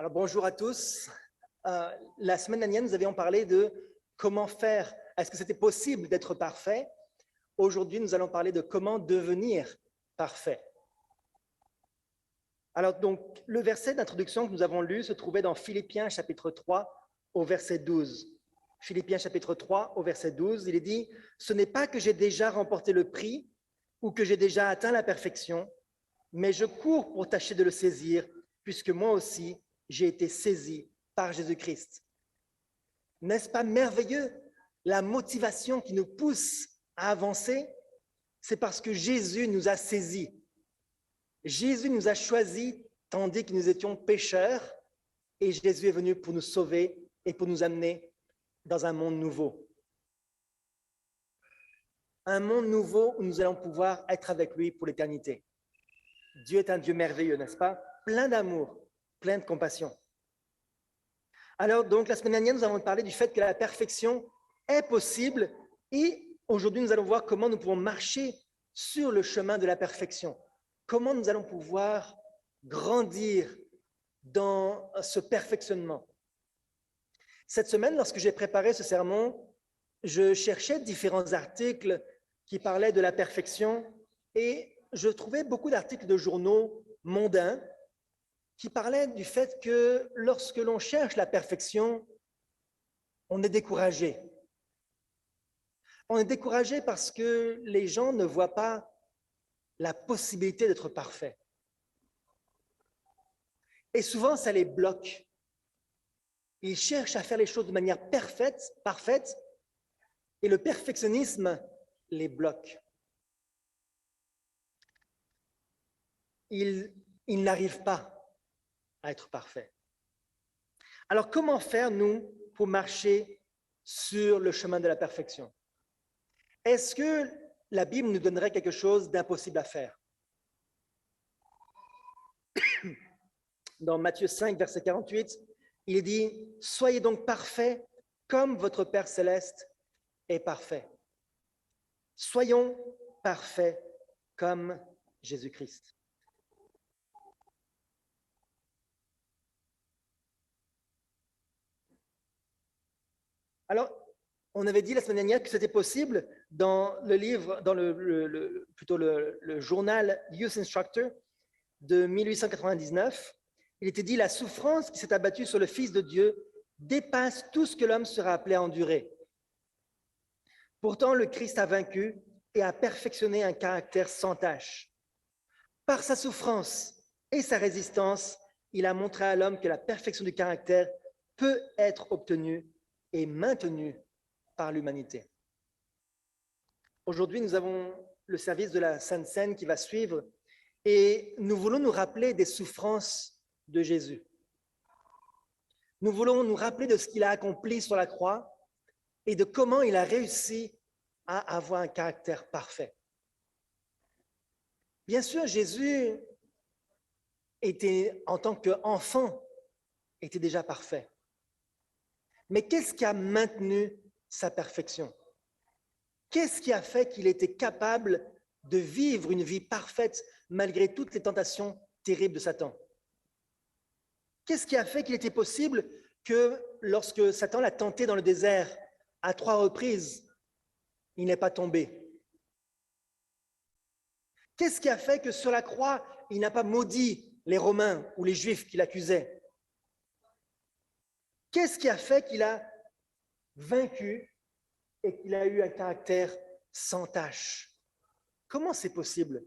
Alors bonjour à tous. La semaine dernière, nous avions parlé de comment faire. Est-ce que c'était possible d'être parfait? Aujourd'hui, nous allons parler de comment devenir parfait. Alors donc, le verset d'introduction que nous avons lu se trouvait dans Philippiens chapitre 3 au verset 12. Philippiens chapitre 3 au verset 12, il est dit « Ce n'est pas que j'ai déjà remporté le prix ou que j'ai déjà atteint la perfection, mais je cours pour tâcher de le saisir, puisque moi aussi, j'ai été saisi par Jésus-Christ. » N'est-ce pas merveilleux? La motivation qui nous pousse à avancer, c'est parce que Jésus nous a saisis. Jésus nous a choisis tandis que nous étions pécheurs, et Jésus est venu pour nous sauver et pour nous amener dans un monde nouveau. Un monde nouveau où nous allons pouvoir être avec lui pour l'éternité. Dieu est un Dieu merveilleux, n'est-ce pas? Plein d'amour, plein de compassion. Alors, donc, la semaine dernière, nous avons parlé du fait que la perfection est possible et aujourd'hui, nous allons voir comment nous pouvons marcher sur le chemin de la perfection. Comment nous allons pouvoir grandir dans ce perfectionnement. Cette semaine, lorsque j'ai préparé ce sermon, je cherchais différents articles qui parlaient de la perfection et je trouvais beaucoup d'articles de journaux mondains qui parlaient du fait que lorsque l'on cherche la perfection, on est découragé. On est découragé parce que les gens ne voient pas la possibilité d'être parfait. Et souvent, ça les bloque. Ils cherchent à faire les choses de manière parfaite, et le perfectionnisme les bloque. Ils n'arrivent pas à être parfaits. Alors, comment faire, nous, pour marcher sur le chemin de la perfection? Est-ce que la Bible nous donnerait quelque chose d'impossible à faire? Dans Matthieu 5, verset 48, il est dit « Soyez donc parfaits comme votre Père céleste est parfait. » Soyons parfaits comme Jésus-Christ. Alors, on avait dit la semaine dernière que c'était possible dans le livre, dans le journal Youth Instructor de 1899. Il était dit « La souffrance qui s'est abattue sur le Fils de Dieu dépasse tout ce que l'homme sera appelé à endurer. Pourtant, le Christ a vaincu et a perfectionné un caractère sans tache. Par sa souffrance et sa résistance, il a montré à l'homme que la perfection du caractère peut être obtenue et maintenue par l'humanité. » Aujourd'hui, nous avons le service de la Sainte Seine qui va suivre et nous voulons nous rappeler des souffrances de Jésus. Nous voulons nous rappeler de ce qu'il a accompli sur la croix et de comment il a réussi à avoir un caractère parfait. Bien sûr, Jésus était, en tant qu'enfant, était déjà parfait. Mais qu'est-ce qui a maintenu sa perfection? Qu'est-ce qui a fait qu'il était capable de vivre une vie parfaite malgré toutes les tentations terribles de Satan? Qu'est-ce qui a fait qu'il était possible que lorsque Satan l'a tenté dans le désert à 3 reprises, il n'est pas tombé? Qu'est-ce qui a fait que sur la croix, il n'a pas maudit les Romains ou les Juifs qui l'accusaient? Qu'est-ce qui a fait qu'il a vaincu et qu'il a eu un caractère sans tache? Comment c'est possible?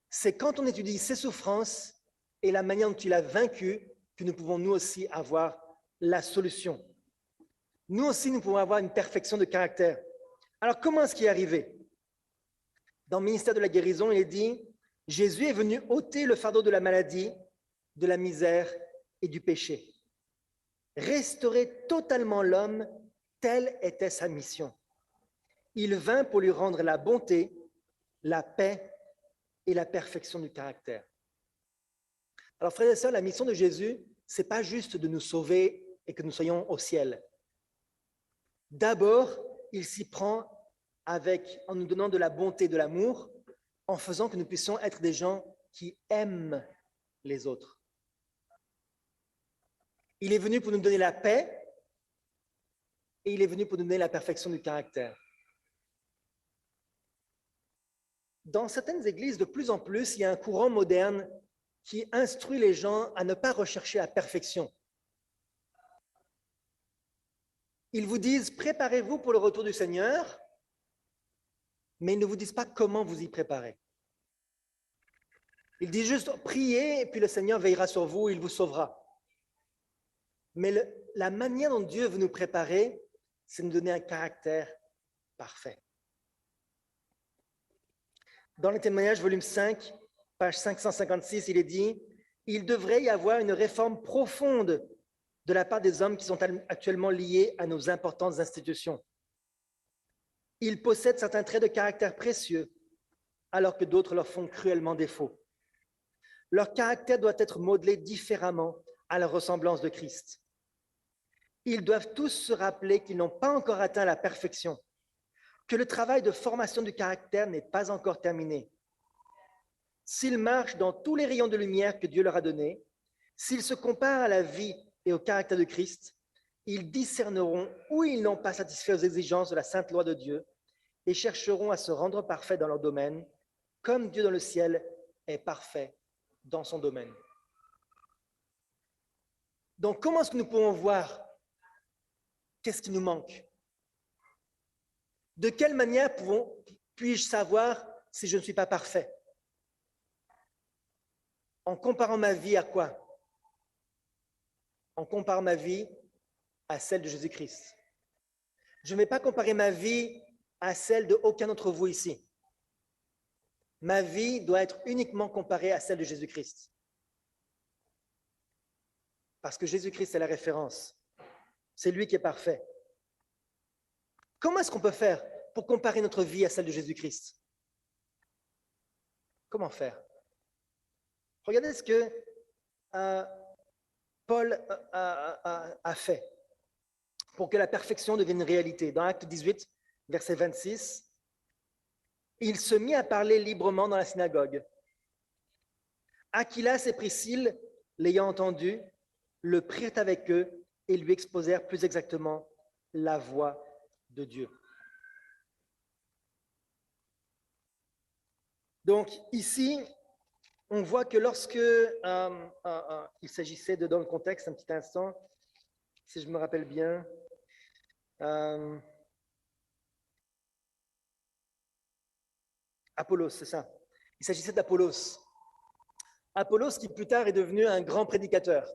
C'est quand on étudie ses souffrances et la manière dont il a vaincu que nous pouvons nous aussi avoir la solution. Nous aussi, nous pouvons avoir une perfection de caractère. Alors, comment est-ce qu'il est arrivé? Dans le ministère de la guérison, il est dit « Jésus est venu ôter le fardeau de la maladie, de la misère et du péché. Restaurer totalement l'homme, telle était sa mission. Il vint pour lui rendre la bonté, la paix et la perfection du caractère. » Alors, frères et sœurs, la mission de Jésus, ce n'est pas juste de nous sauver et que nous soyons au ciel. D'abord, il s'y prend en nous donnant de la bonté, de l'amour, en faisant que nous puissions être des gens qui aiment les autres. Il est venu pour nous donner la paix et il est venu pour nous donner la perfection du caractère. Dans certaines églises, de plus en plus, il y a un courant moderne qui instruit les gens à ne pas rechercher la perfection. Ils vous disent, préparez-vous pour le retour du Seigneur, mais ils ne vous disent pas comment vous y préparer. Ils disent juste, priez, et puis le Seigneur veillera sur vous, il vous sauvera. Mais la manière dont Dieu veut nous préparer, c'est nous donner un caractère parfait. Dans le témoignage, volume 5, page 556, il est dit « Il devrait y avoir une réforme profonde de la part des hommes qui sont actuellement liés à nos importantes institutions. Ils possèdent certains traits de caractère précieux, alors que d'autres leur font cruellement défaut. Leur caractère doit être modelé différemment à la ressemblance de Christ. Ils doivent tous se rappeler qu'ils n'ont pas encore atteint la perfection, que le travail de formation du caractère n'est pas encore terminé. S'ils marchent dans tous les rayons de lumière que Dieu leur a donnés, s'ils se comparent à la vie et au caractère de Christ, ils discerneront où ils n'ont pas satisfait aux exigences de la sainte loi de Dieu et chercheront à se rendre parfaits dans leur domaine, comme Dieu dans le ciel est parfait dans son domaine. » Donc, comment est-ce que nous pouvons voir qu'est-ce qui nous manque? De quelle manière puis-je savoir si je ne suis pas parfait? En comparant ma vie à quoi? En comparant ma vie à celle de Jésus-Christ. Je ne vais pas comparer ma vie à celle d'aucun d'entre vous ici. Ma vie doit être uniquement comparée à celle de Jésus-Christ. Parce que Jésus-Christ est la référence. C'est lui qui est parfait. Comment est-ce qu'on peut faire pour comparer notre vie à celle de Jésus-Christ? Comment faire? Regardez ce que Paul a fait pour que la perfection devienne une réalité. Dans Acte 18, verset 26, il se mit à parler librement dans la synagogue. Aquilas et Priscille, l'ayant entendu, le prirent avec eux et lui exposèrent plus exactement la voie de Dieu. Donc ici, on voit que lorsque il s'agissait dans le contexte, un petit instant, si je me rappelle bien, Apollos, c'est ça. Il s'agissait d'Apollos. Apollos qui plus tard est devenu un grand prédicateur.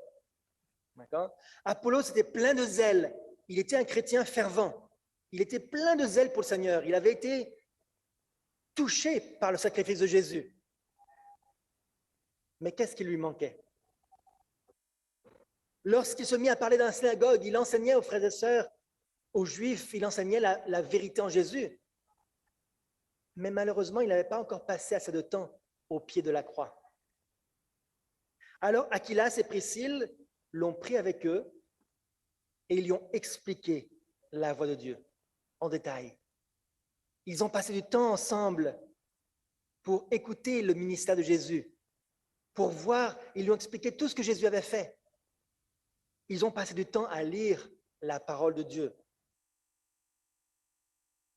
D'accord? Apollos était plein de zèle. Il était un chrétien fervent. Il était plein de zèle pour le Seigneur. Il avait été touché par le sacrifice de Jésus. Mais qu'est-ce qui lui manquait? Lorsqu'il se mit à parler dans la synagogue, il enseignait aux frères et sœurs, aux Juifs, il enseignait la vérité en Jésus. Mais malheureusement, il n'avait pas encore passé assez de temps au pied de la croix. Alors, Aquilas et Priscille l'ont pris avec eux et ils lui ont expliqué la voie de Dieu en détail. Ils ont passé du temps ensemble pour écouter le ministère de Jésus, pour voir, ils lui ont expliqué tout ce que Jésus avait fait. Ils ont passé du temps à lire la parole de Dieu.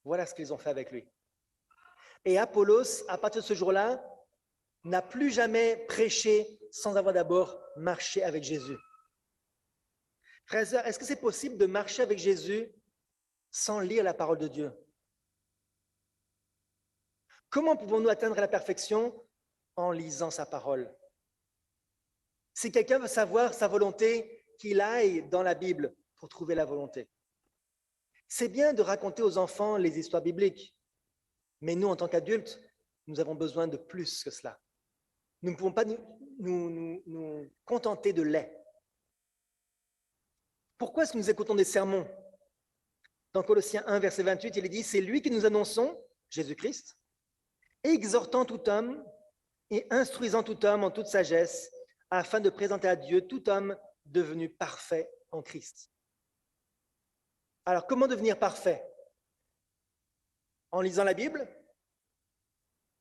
Voilà ce qu'ils ont fait avec lui. Et Apollos, à partir de ce jour-là, n'a plus jamais prêché sans avoir d'abord marché avec Jésus. Frères et sœurs, est-ce que c'est possible de marcher avec Jésus sans lire la parole de Dieu? Comment pouvons-nous atteindre la perfection? En lisant sa parole. Si quelqu'un veut savoir sa volonté, qu'il aille dans la Bible pour trouver la volonté. C'est bien de raconter aux enfants les histoires bibliques, mais nous, en tant qu'adultes, nous avons besoin de plus que cela. Nous ne pouvons pas nous contenter de lait. Pourquoi est-ce que nous écoutons des sermons? Dans Colossiens 1, verset 28, il est dit « C'est lui que nous annonçons, Jésus-Christ, exhortant tout homme et instruisant tout homme en toute sagesse, afin de présenter à Dieu tout homme devenu parfait en Christ. » Alors, comment devenir parfait? En lisant la Bible?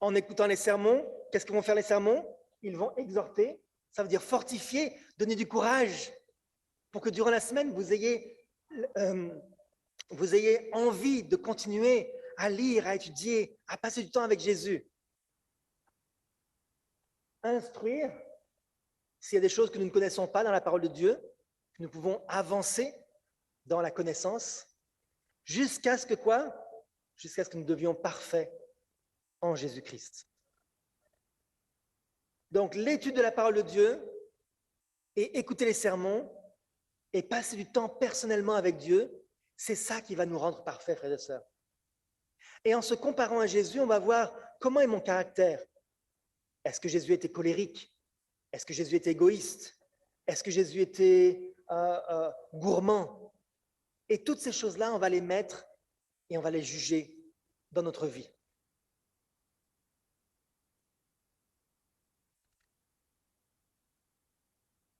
En écoutant les sermons? Qu'est-ce que vont faire les sermons? Ils vont exhorter, ça veut dire fortifier, donner du courage. pour que durant la semaine, vous ayez envie de continuer à lire, à étudier, à passer du temps avec Jésus. Instruire, s'il y a des choses que nous ne connaissons pas dans la parole de Dieu, nous pouvons avancer dans la connaissance jusqu'à ce que quoi? Jusqu'à ce que nous devions parfaits en Jésus-Christ. Donc, l'étude de la parole de Dieu et écouter les sermons et passer du temps personnellement avec Dieu, c'est ça qui va nous rendre parfaits, frères et sœurs. Et en se comparant à Jésus, on va voir comment est mon caractère. Est-ce que Jésus était colérique? Est-ce que Jésus était égoïste? Est-ce que Jésus était gourmand? Et toutes ces choses-là, on va les mettre et on va les juger dans notre vie.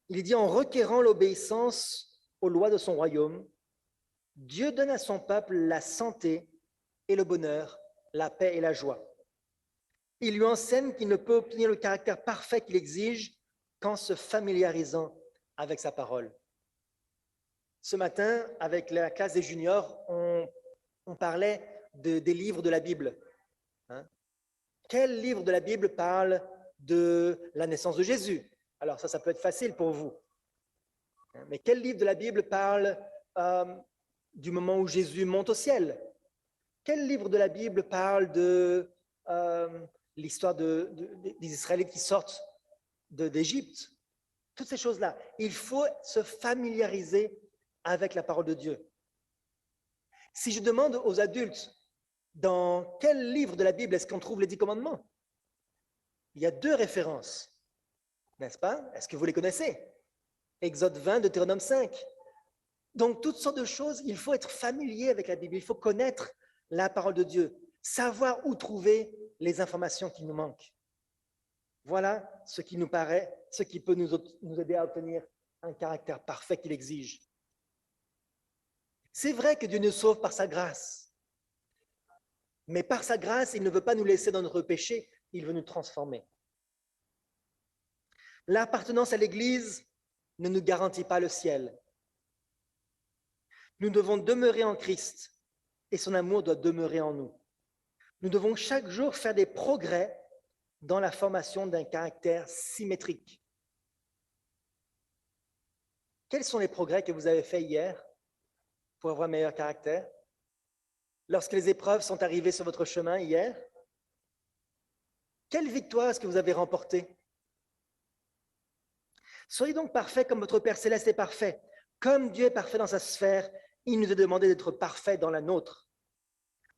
Il dit, en requérant l'obéissance aux lois de son royaume, Dieu donne à son peuple la santé et le bonheur, la paix et la joie. Il lui enseigne qu'il ne peut obtenir le caractère parfait qu'il exige qu'en se familiarisant avec sa parole. Ce matin, avec la classe des juniors, on parlait des livres de la Bible. Quel livre de la Bible parle de la naissance de Jésus? Alors ça peut être facile pour vous. Mais quel livre de la Bible parle du moment où Jésus monte au ciel? Quel livre de la Bible parle de l'histoire des Israélites qui sortent d'Égypte? Toutes ces choses-là. Il faut se familiariser avec la parole de Dieu. Si je demande aux adultes, dans quel livre de la Bible est-ce qu'on trouve les 10 commandements? Il y a 2 références, n'est-ce pas? Est-ce que vous les connaissez? Exode 20, Deutéronome 5. Donc, toutes sortes de choses, il faut être familier avec la Bible, il faut connaître la parole de Dieu, savoir où trouver les informations qui nous manquent. Voilà ce qui nous paraît, ce qui peut nous aider à obtenir un caractère parfait qu'il exige. C'est vrai que Dieu nous sauve par sa grâce, mais par sa grâce, il ne veut pas nous laisser dans notre péché, il veut nous transformer. L'appartenance à l'Église ne nous garantit pas le ciel. Nous devons demeurer en Christ et son amour doit demeurer en nous. Nous devons chaque jour faire des progrès dans la formation d'un caractère symétrique. Quels sont les progrès que vous avez faits hier pour avoir un meilleur caractère? Lorsque les épreuves sont arrivées sur votre chemin hier, quelle victoire est-ce que vous avez remportée? Soyez donc parfaits comme votre Père Céleste est parfait. Comme Dieu est parfait dans sa sphère, il nous est demandé d'être parfaits dans la nôtre.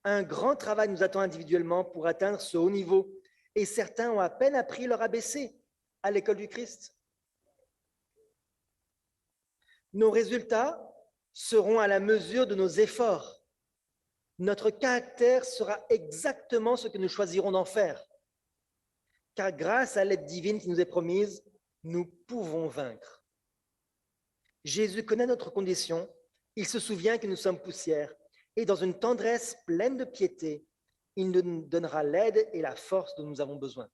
Un grand travail nous attend individuellement pour atteindre ce haut niveau, et certains ont à peine appris leur ABC à l'école du Christ. Nos résultats seront à la mesure de nos efforts. Notre caractère sera exactement ce que nous choisirons d'en faire. Car grâce à l'aide divine qui nous est promise, nous pouvons vaincre. Jésus connaît notre condition, il se souvient que nous sommes poussière, et dans une tendresse pleine de piété, il nous donnera l'aide et la force dont nous avons besoin.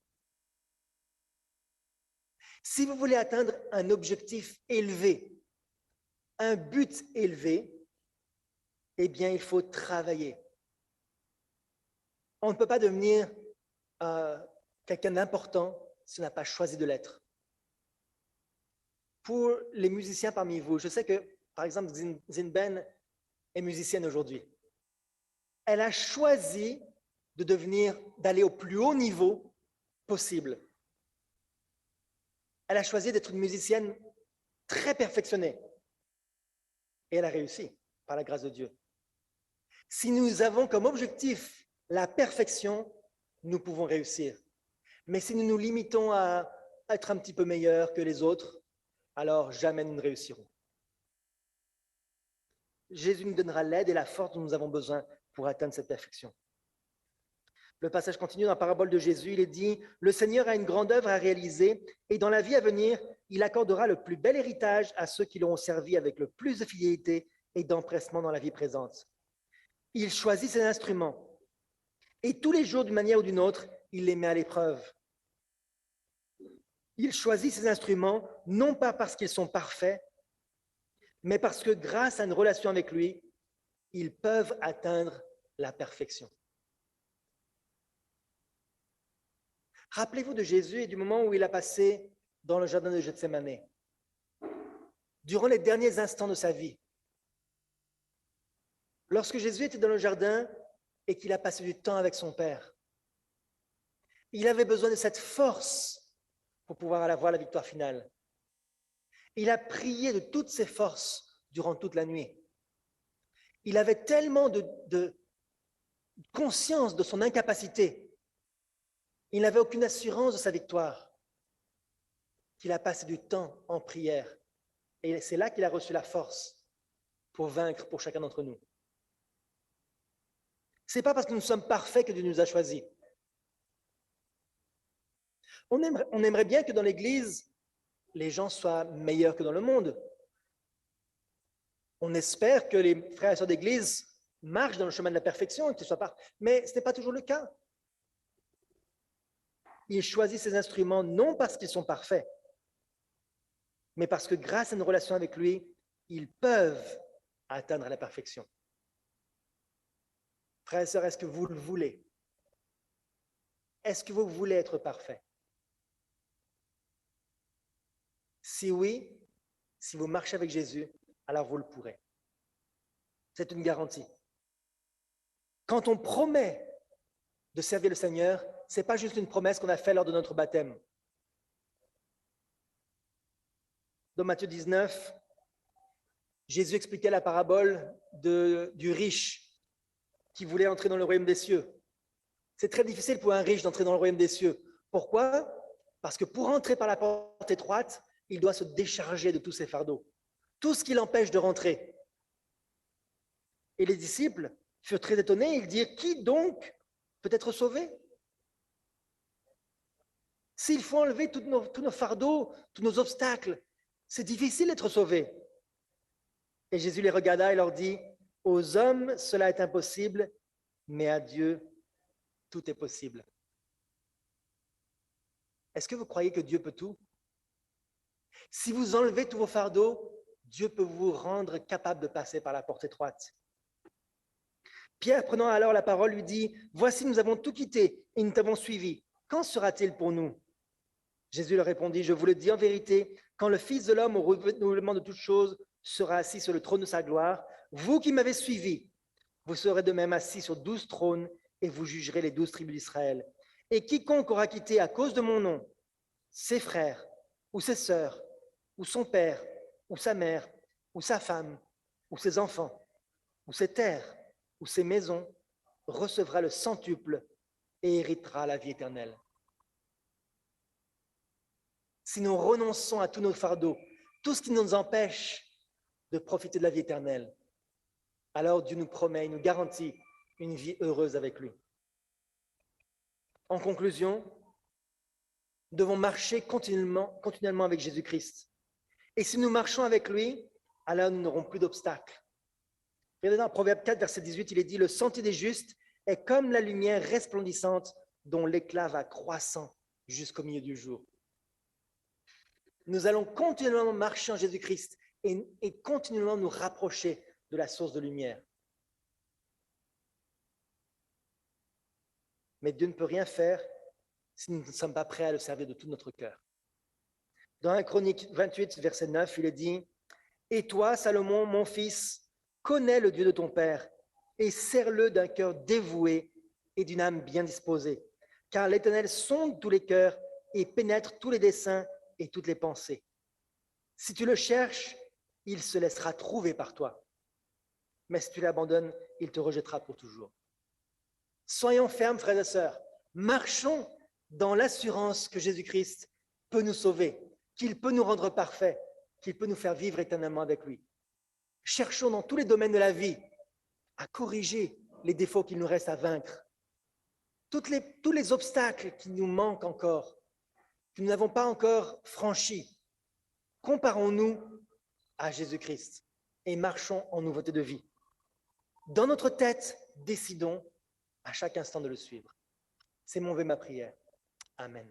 Si vous voulez atteindre un objectif élevé, un but élevé, eh bien, il faut travailler. On ne peut pas devenir quelqu'un d'important si on n'a pas choisi de l'être. Pour les musiciens parmi vous, je sais que, par exemple, Zinben est musicienne aujourd'hui. Elle a choisi d'aller au plus haut niveau possible. Elle a choisi d'être une musicienne très perfectionnée. Et elle a réussi, par la grâce de Dieu. Si nous avons comme objectif la perfection, nous pouvons réussir. Mais si nous nous limitons à être un petit peu meilleurs que les autres, alors jamais nous ne réussirons. Jésus nous donnera l'aide et la force dont nous avons besoin pour atteindre cette perfection. Le passage continue dans la parabole de Jésus, il est dit « Le Seigneur a une grande œuvre à réaliser et dans la vie à venir, il accordera le plus bel héritage à ceux qui l'auront servi avec le plus de fidélité et d'empressement dans la vie présente. Il choisit ses instruments et tous les jours, d'une manière ou d'une autre, il les met à l'épreuve. Il choisit ses instruments non pas parce qu'ils sont parfaits, mais parce que grâce à une relation avec lui, ils peuvent atteindre la perfection. Rappelez-vous de Jésus et du moment où il a passé dans le jardin de Gethsémani, durant les derniers instants de sa vie. Lorsque Jésus était dans le jardin et qu'il a passé du temps avec son Père, il avait besoin de cette force pour pouvoir avoir la victoire finale. Il a prié de toutes ses forces durant toute la nuit. Il avait tellement de conscience de son incapacité. Il n'avait aucune assurance de sa victoire qu'il a passé du temps en prière. Et c'est là qu'il a reçu la force pour vaincre pour chacun d'entre nous. Ce n'est pas parce que nous sommes parfaits que Dieu nous a choisis. On aimerait bien que dans l'Église, les gens soient meilleurs que dans le monde. On espère que les frères et sœurs d'Église marchent dans le chemin de la perfection, qu'ils soient parfaits. Mais ce n'est pas toujours le cas. Il choisit ses instruments non parce qu'ils sont parfaits, mais parce que grâce à une relation avec lui, ils peuvent atteindre la perfection. Frères et sœurs, est-ce que vous le voulez? Est-ce que vous voulez être parfait? Si oui, si vous marchez avec Jésus, alors vous le pourrez. C'est une garantie. Quand on promet de servir le Seigneur, ce n'est pas juste une promesse qu'on a faite lors de notre baptême. Dans Matthieu 19, Jésus expliquait la parabole du riche qui voulait entrer dans le royaume des cieux. C'est très difficile pour un riche d'entrer dans le royaume des cieux. Pourquoi? Parce que pour entrer par la porte étroite, il doit se décharger de tous ses fardeaux, tout ce qui l'empêche de rentrer. Et les disciples furent très étonnés. Ils dirent, qui donc peut être sauvé? S'il faut enlever tous nos fardeaux, tous nos obstacles, c'est difficile d'être sauvé. Et Jésus les regarda et leur dit, aux hommes, cela est impossible, mais à Dieu, tout est possible. Est-ce que vous croyez que Dieu peut tout? Si vous enlevez tous vos fardeaux, Dieu peut vous rendre capable de passer par la porte étroite. Pierre, prenant alors la parole, lui dit, « Voici, nous avons tout quitté et nous t'avons suivi. Quand sera-t-il pour nous ?» Jésus leur répondit, « Je vous le dis en vérité, quand le Fils de l'homme, au renouvellement de toutes choses, sera assis sur le trône de sa gloire, vous qui m'avez suivi, vous serez de même assis sur 12 trônes et vous jugerez les 12 tribus d'Israël. Et quiconque aura quitté à cause de mon nom ses frères ou ses sœurs, ou son père, ou sa mère, ou sa femme, ou ses enfants, ou ses terres, ou ses maisons, recevra le centuple et héritera la vie éternelle. » Si nous renonçons à tous nos fardeaux, tout ce qui nous empêche de profiter de la vie éternelle, alors Dieu nous promet, il nous garantit une vie heureuse avec lui. En conclusion, nous devons marcher continuellement avec Jésus-Christ. Et si nous marchons avec lui, alors nous n'aurons plus d'obstacles. Regardez dans Proverbe 4, verset 18, il est dit « Le sentier des justes est comme la lumière resplendissante dont l'éclat va croissant jusqu'au milieu du jour. » Nous allons continuellement marcher en Jésus-Christ et continuellement nous rapprocher de la source de lumière. Mais Dieu ne peut rien faire si nous ne sommes pas prêts à le servir de tout notre cœur. Dans 1 Chronique 28, verset 9, il est dit « Et toi, Salomon, mon fils, connais le Dieu de ton Père et sers-le d'un cœur dévoué et d'une âme bien disposée, car l'Éternel sonde tous les cœurs et pénètre tous les desseins et toutes les pensées. Si tu le cherches, il se laissera trouver par toi. Mais si tu l'abandonnes, il te rejettera pour toujours. » Soyons fermes, frères et sœurs. Marchons dans l'assurance que Jésus-Christ peut nous sauver, qu'il peut nous rendre parfaits, qu'il peut nous faire vivre éternellement avec lui. Cherchons dans tous les domaines de la vie à corriger les défauts qu'il nous reste à vaincre. Tous les obstacles qui nous manquent encore, que nous n'avons pas encore franchis, comparons-nous à Jésus-Christ et marchons en nouveauté de vie. Dans notre tête, décidons à chaque instant de le suivre. C'est mon vœu, ma prière. Amen.